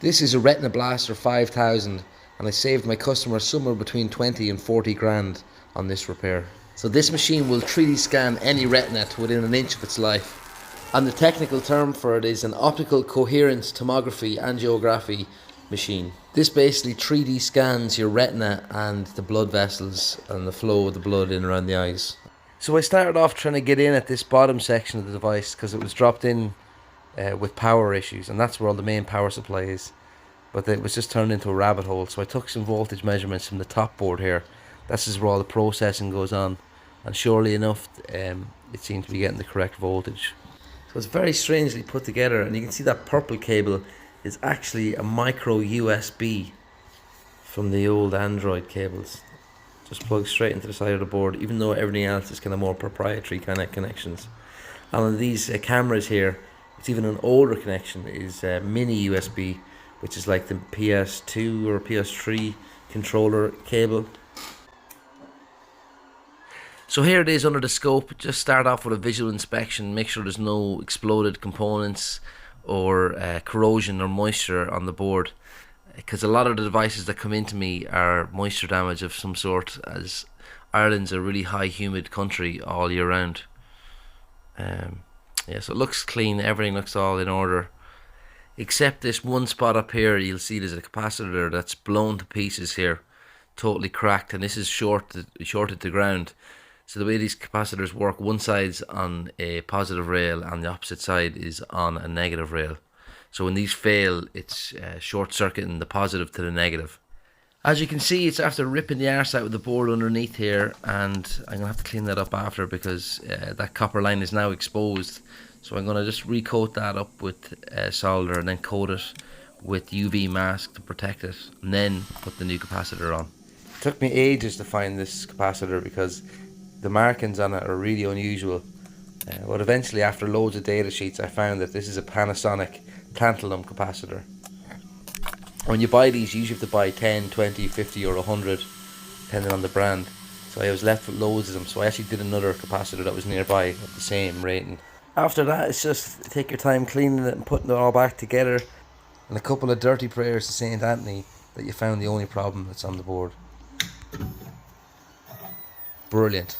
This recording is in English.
This is a Retina Blaster 5000 and I saved my customer somewhere between 20 and 40 grand on this repair. So this machine will 3D scan any retina to within an inch of its life. And the technical term for it is an optical coherence tomography angiography machine. This basically 3D scans your retina and the blood vessels and the flow of the blood in around the eyes. So I started off trying to get in at this bottom section of the device because it was dropped in with power issues, and that's where all the main power supply is. But it was just turned into a rabbit hole, so I took some voltage measurements from the top board here. This is where all the processing goes on, and surely enough it seemed to be getting the correct voltage. So it's very strangely put together, and you can see that purple cable is actually a micro USB from the old Android cables. Just plugs straight into the side of the board, even though everything else is kind of more proprietary kind of connections. And on these cameras here, it's even an older connection, is mini USB, which is like the PS2 or PS3 controller cable. So here it is under the scope. Just start off with a visual inspection, make sure there's no exploded components or corrosion or moisture on the board, because a lot of the devices that come into me are moisture damage of some sort, as Ireland's a really high humid country all year round. Yeah, so it looks clean, everything looks all in order, except this one spot up here. You'll see there's a capacitor that's blown to pieces here, totally cracked, and this is shorted to ground. So the way these capacitors work, one side's on a positive rail and the opposite side is on a negative rail. So when these fail, it's short-circuiting the positive to the negative. As you can see, it's after ripping the arse out of the board underneath here, and I'm going to have to clean that up after because that copper line is now exposed. So I'm going to just recoat that up with solder and then coat it with UV mask to protect it, and then put the new capacitor on. It took me ages to find this capacitor because the markings on it are really unusual. But eventually, after loads of data sheets, I found that this is a Panasonic tantalum capacitor. When you buy these, you usually have to buy 10, 20, 50 or 100 depending on the brand. So I was left with loads of them, so I actually did another capacitor that was nearby of the same rating. After that, it's just take your time cleaning it and putting it all back together, and a couple of dirty prayers to Saint Anthony that you found the only problem that's on the board. Brilliant.